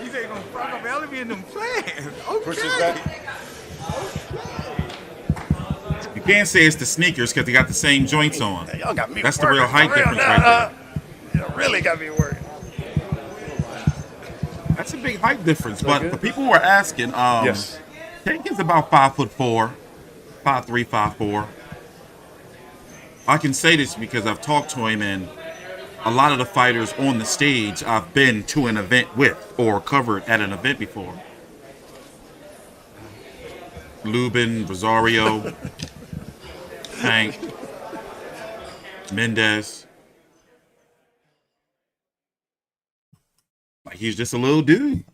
He's ain't gonna fuck up Ellie in them plans. Okay. You can't say it's the sneakers because they got the same joints on. Y'all got me That's the real height difference now, right there. You really got me worried. That's a big height difference. But for people who are asking, Yes. Tank is about 5'4", 5'3", 5'4". I can say this because I've talked to him, and a lot of the fighters on the stage I've been to an event with or covered at an event before. Lubin, Rosario, Tank, Mendez. Like, he's just a little dude.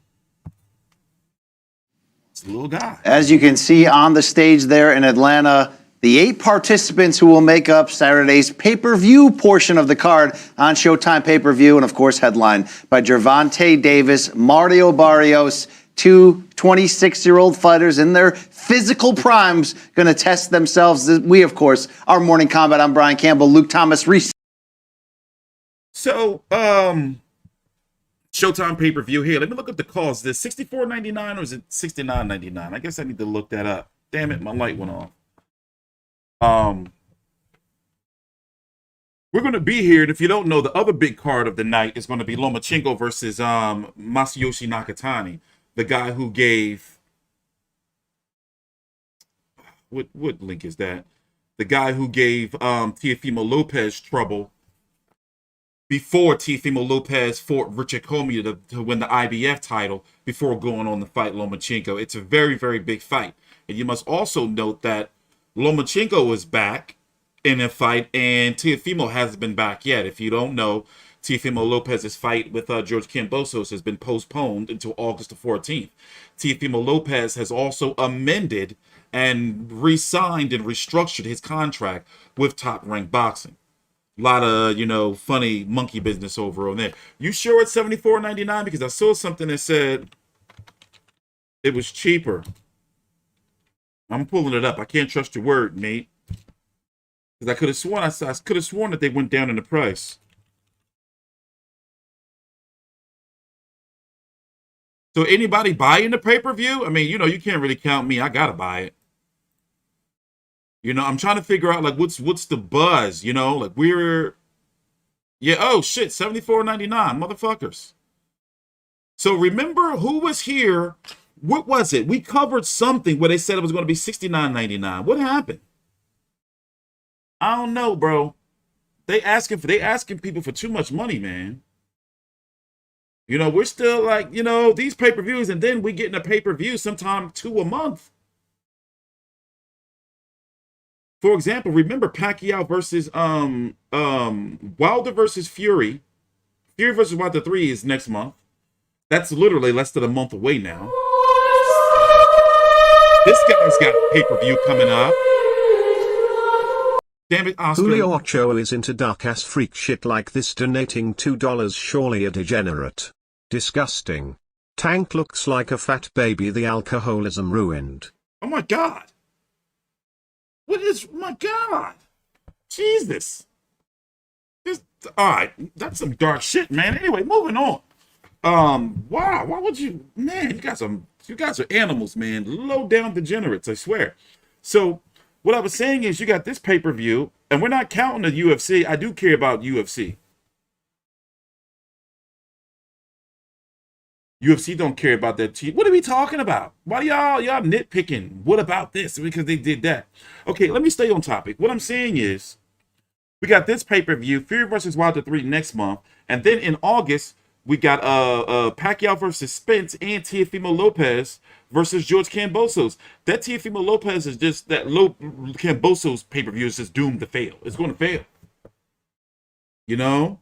It's a little guy. As you can see on the stage there in Atlanta, the 8 participants who will make up Saturday's pay-per-view portion of the card on Showtime pay-per-view, and of course headlined by Gervonta Davis, Mario Barrios, 2 26-year-old fighters in their physical primes, going to test themselves. We, of course, our Morning Combat. I'm Brian Campbell, Luke Thomas, Reese. So, Showtime pay-per-view here. Let me look at the cost. Is it $64.99 or is it $69.99? I guess I need to look that up. Damn it, my light went off. We're going to be here, and if you don't know, the other big card of the night is going to be Lomachenko versus Masayoshi Nakatani, the guy who gave what link is that? The guy who gave Teofimo Lopez trouble before Teofimo Lopez fought Richard Comey to win the IBF title before going on to fight Lomachenko. It's a very, very big fight. And you must also note that Lomachenko is back in a fight, and Teofimo hasn't been back yet. If you don't know, Teofimo Lopez's fight with George Kambosos has been postponed until August the 14th. Teofimo Lopez has also amended and re-signed and restructured his contract with Top Rank Boxing. A lot of, funny monkey business over on there. You sure it's $74.99? Because I saw something that said it was cheaper. I'm pulling it up. I can't trust your word, mate. Because I could have sworn that they went down in the price. So anybody buying the pay-per-view? I mean, you can't really count me. I gotta buy it. I'm trying to figure out what's the buzz, oh shit, $74.99, motherfuckers. So remember who was here? What was it? We covered something where they said it was going to be $69.99. What happened? I don't know, bro. They asking people for too much money, man. We're still these pay-per-views, and then we getting a pay-per-view sometime 2 a month. For example, remember Pacquiao versus Wilder versus Fury. Fury versus Wilder 3 is next month. That's literally less than a month away now. This guy's got a pay-per-view coming up. Damn it, Oscar. Julio Ochoa is into dark-ass freak shit like this, donating $2, surely a degenerate. Disgusting. Tank looks like a fat baby, the alcoholism ruined. Oh my God. My God. Jesus. Alright, that's some dark shit, man. Anyway, moving on. Wow, why would you, man, you guys are animals, man. Low down degenerates, I swear. So, what I was saying is you got this pay-per-view, and we're not counting the UFC. I do care about UFC. UFC don't care about that. What are we talking about? Why y'all nitpicking? What about this? Because they did that. Okay, let me stay on topic. What I'm saying is, we got this pay-per-view, Fury versus Wilder 3 next month, and then in August, We got Pacquiao versus Spence and Teofimo Lopez versus George Kambosos. That Teofimo Lopez is just that Kambosos pay-per-view is just doomed to fail. It's going to fail. You know?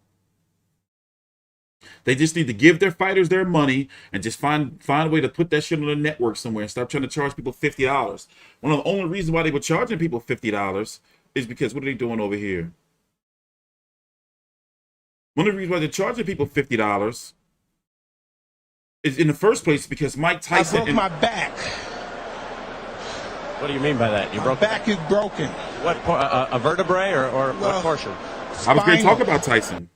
They just need to give their fighters their money and just find a way to put that shit on the network somewhere and stop trying to charge people $50. One of the only reasons why they were charging people $50 is because what are they doing over here? One of the reasons why they're charging people $50 is in the first place because Mike Tyson. I broke my back. What do you mean by that? You broke my back is broken. What a vertebrae or what portion? I was going to talk about Tyson.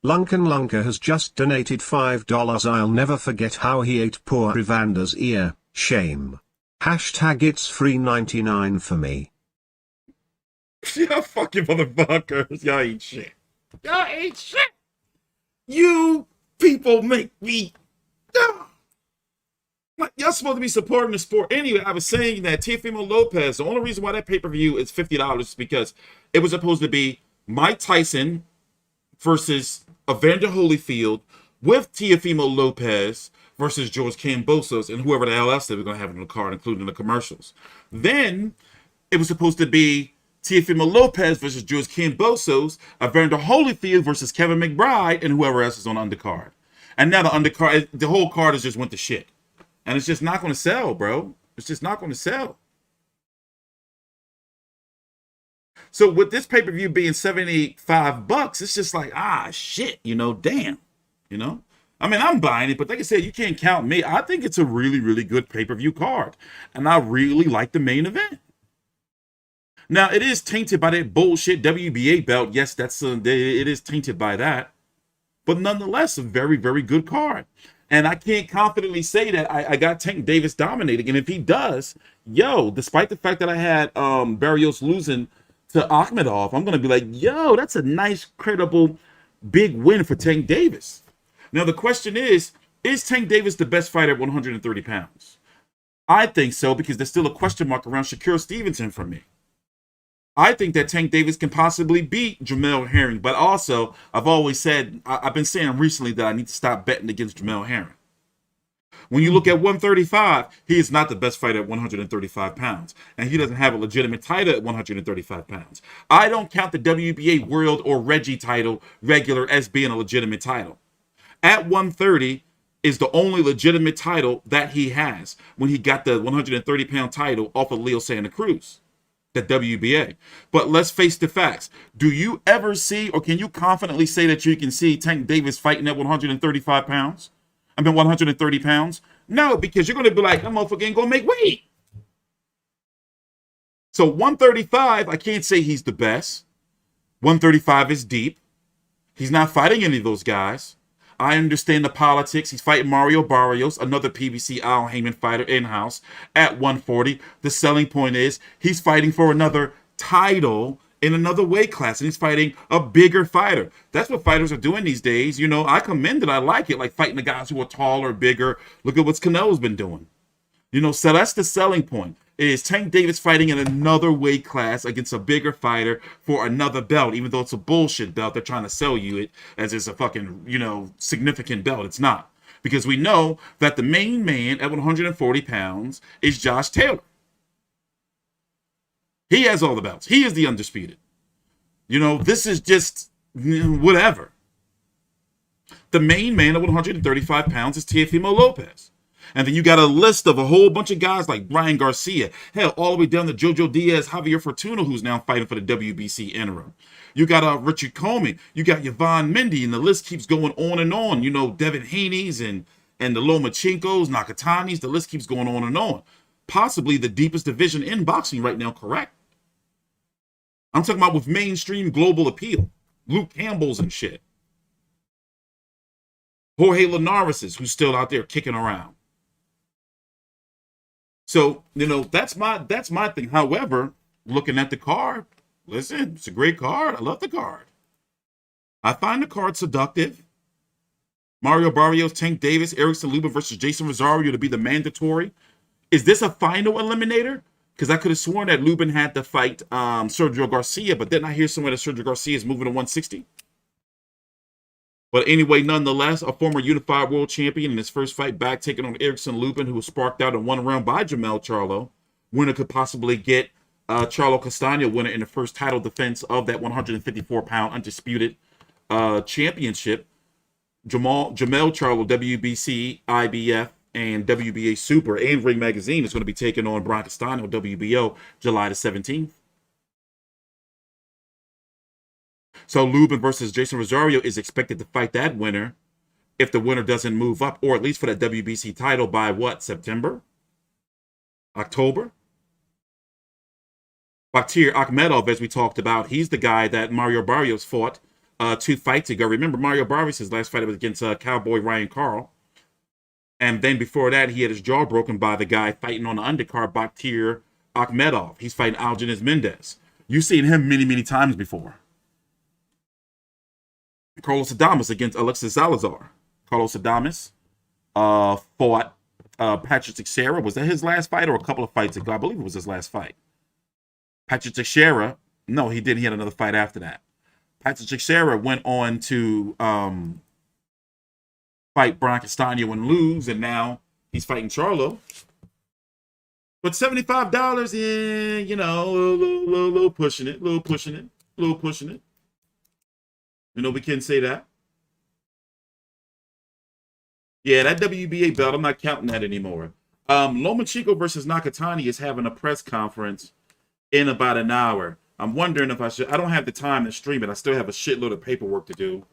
Lunker has just donated $5. I'll never forget how he ate poor Evander's ear. Shame. Hashtag it's free 99 for me. Yeah, fuck you motherfuckers. Y'all ain't shit. Y'all ain't shit. You people make me. Like, y'all supposed to be supporting the sport. Anyway, I was saying that Teofimo Lopez, the only reason why that pay-per-view is $50 is because it was supposed to be Mike Tyson versus Evander Holyfield with Teofimo Lopez versus George Kambosos and whoever the hell else they were going to have in the card, including the commercials. Then it was supposed to be Teofimo Lopez versus George Kambosos, Evander Holyfield versus Kevin McBride, and whoever else is on the undercard. And now the undercard, the whole card has just went to shit. And it's just not going to sell, bro. It's just not going to sell. So with this pay-per-view being $75, it's just like, shit, you know, damn, you know? I mean, I'm buying it, but like I said, you can't count me. I think it's a really, really good pay-per-view card. And I really like the main event. Now, it is tainted by that bullshit WBA belt. Yes, it is tainted by that. But nonetheless, a very, very good card. And I can't confidently say that I got Tank Davis dominating. And if he does, despite the fact that I had Barrios losing to Akhmedov, I'm going to be like, that's a nice, credible, big win for Tank Davis. Now, the question is Tank Davis the best fighter at 130 pounds? I think so, because there's still a question mark around Shakur Stevenson for me. I think that Tank Davis can possibly beat Jamel Herring, but also I've always said, I've been saying recently that I need to stop betting against Jamel Herring. When you look at 135, he is not the best fighter at 135 pounds, and he doesn't have a legitimate title at 135 pounds. I don't count the WBA World or Reggie title regular as being a legitimate title. At 130 is the only legitimate title that he has when he got the 130-pound title off of Leo Santa Cruz. The WBA. But let's face the facts. Do you ever see, or can you confidently say that you can see Tank Davis fighting at 135 pounds? 130 pounds? No, because you're going to be like, that motherfucker ain't going to make weight. So 135, I can't say he's the best. 135 is deep. He's not fighting any of those guys. I understand the politics. He's fighting Mario Barrios, another PBC Al Heyman fighter in-house at 140. The selling point is he's fighting for another title in another weight class, and he's fighting a bigger fighter. That's what fighters are doing these days. You know, I commend it. I like it, like fighting the guys who are taller, bigger. Look at what Canelo's been doing. You know, so that's the selling point. Is Tank Davis fighting in another weight class against a bigger fighter for another belt, even though it's a bullshit belt. They're trying to sell you it as it's a fucking, significant belt. It's not. Because we know that the main man at 140 pounds is Josh Taylor. He has all the belts. He is the undisputed. This is just whatever. The main man at 135 pounds is Teofimo Lopez. And then you got a list of a whole bunch of guys like Brian Garcia, hell, all the way down to Jojo Diaz, Javier Fortuna, who's now fighting for the WBC interim. You got Richard Comey, you got Yvonne Mendy, and the list keeps going on and on. Devin Haney's and the Loma Chinkos, Nakatanis, the list keeps going on and on. Possibly the deepest division in boxing right now, correct? I'm talking about with mainstream global appeal. Luke Campbell's and shit. Jorge Linares's, who's still out there kicking around. So, that's my thing. However, looking at the card, listen, it's a great card. I love the card. I find the card seductive. Mario Barrios, Tank Davis, Erickson, Lubin versus Jeison Rosario to be the mandatory. Is this a final eliminator? Because I could have sworn that Lubin had to fight Sergio Garcia, but then I hear somewhere that Sergio Garcia is moving to 160. But anyway, nonetheless, a former unified world champion in his first fight back, taking on Erickson Lubin, who was sparked out in 1 round by Jamel Charlo. Winner could possibly get Charlo Castaño, winner in the first title defense of that 154-pound undisputed championship. Jamel Charlo, WBC, IBF, and WBA Super, and Ring Magazine is going to be taking on Brian Castaño, WBO, July the 17th. So Lubin versus Jeison Rosario is expected to fight that winner if the winner doesn't move up, or at least for that WBC title by what, September? October? Batyr Akhmedov, as we talked about, he's the guy that Mario Barrios fought 2 fights ago. Remember, Mario Barrios' last fight was against Cowboy Ryan Carl. And then before that, he had his jaw broken by the guy fighting on the undercard, Batyr Akhmedov. He's fighting Argenis Mendez. You've seen him many, many times before. Carlos Adamus against Alexis Salazar. Carlos Adamus fought Patrick Teixeira. Was that his last fight or a couple of fights ago? I believe it was his last fight. Patrick Teixeira, no, he didn't. He had another fight after that. Patrick Teixeira went on to fight Brian Castaño and lose, and now he's fighting Charlo. But $75, yeah, you know, little pushing it, little pushing it. You know, we can say that. Yeah, that WBA belt, I'm not counting that anymore. Loma versus Nakatani is having a press conference in about an hour. I'm wondering if I should. I don't have the time to stream it. I still have a shitload of paperwork to do.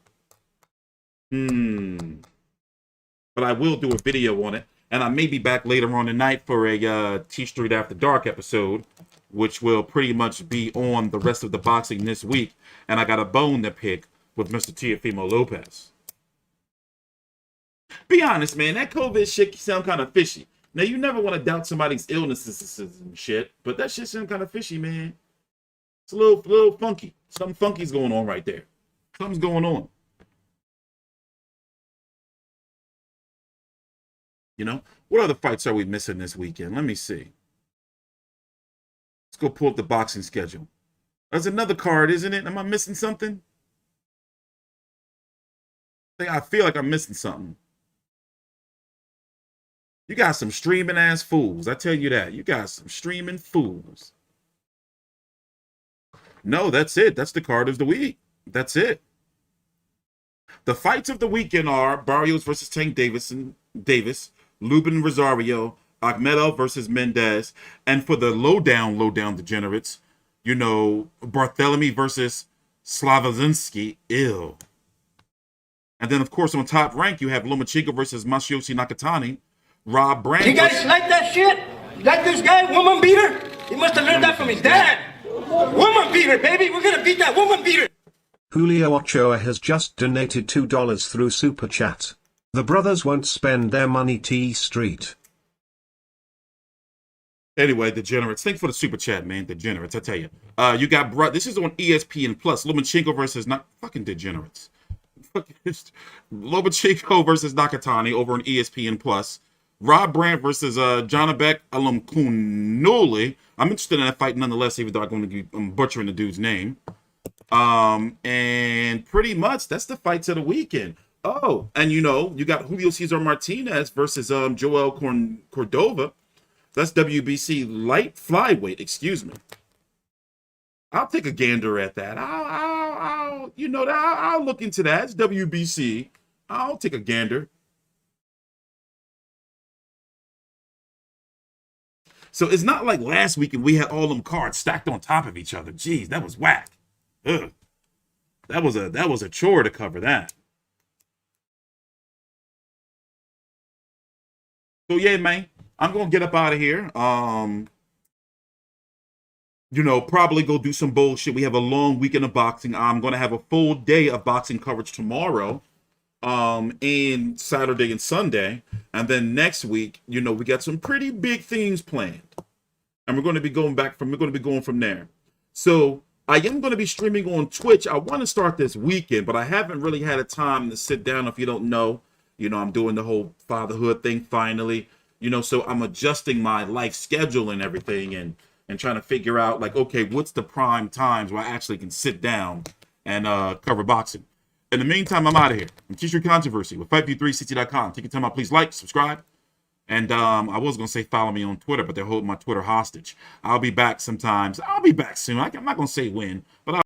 But I will do a video on it. And I may be back later on tonight for a TstreeT After Dark episode, which will pretty much be on the rest of the boxing this week. And I got a bone to pick with Mr. Teofimo Lopez. Be honest, man. That COVID shit sound kind of fishy. Now, you never want to doubt somebody's illnesses and shit, but that shit sound kind of fishy, man. It's a little funky. Something funky's going on right there. Something's going on. You know? What other fights are we missing this weekend? Let me see. Let's go pull up the boxing schedule. There's another card, isn't it? Am I missing something? I feel like I'm missing something. You got some streaming ass fools. I tell you that. You got some streaming fools. No, that's it. That's the card of the week. That's it. The fights of the weekend are Barrios versus Tank Davis, Lubin Rosario, Akhmedov versus Mendez, and for the low down degenerates, you know, Barthélemy versus Slavazinski. Ew. And then, of course, on Top Rank, you have Loma versus Masayoshi Nakatani. Rob Brand. You guys like that shit? You like this guy, woman beater? He must have learned that from his dad. Woman beater, baby. We're going to beat that woman beater. Julio Ochoa has just donated $2 through Super Chat. The brothers won't spend their money TstreeT. Anyway, degenerates. Thanks for the super chat, man. Degenerates, I tell you. You got this is on ESPN Plus. Lomachenko versus not fucking degenerates. Lomachenko versus Nakatani over on ESPN Plus. Rob Brandt versus Janabek Alamkunuli. I'm interested in that fight nonetheless, even though I'm butchering the dude's name. And pretty much that's the fights of the weekend. Oh, and you know, you got Julio Cesar Martinez versus Joel Cordova. That's WBC light flyweight, excuse me. I'll take a gander at that. I'll look into that. It's WBC. I'll take a gander. So it's not like last week and we had all them cards stacked on top of each other. Jeez, that was whack. Ugh. That was a chore to cover that. So yeah, man, I'm gonna get up out of here. You know, probably go do some bullshit. We have a long weekend of boxing. I'm gonna have a full day of boxing coverage tomorrow, and Saturday and Sunday, and then next week, you know, we got some pretty big things planned, and we're going to be going from there. So I am going to be streaming on Twitch. I want to start this weekend, but I haven't really had a time to sit down. If you don't know, you know, I'm doing the whole fatherhood thing finally, you know, so I'm adjusting my life schedule and everything, and trying to figure out, like, okay, what's the prime times where I actually can sit down and cover boxing. In the meantime, I'm out of here. I'm TstreeT Controversy with FightView360.com. Take your time out. Please like, subscribe. And I was going to say follow me on Twitter, but they're holding my Twitter hostage. I'll be back sometimes. I'll be back soon. I'm not going to say when, but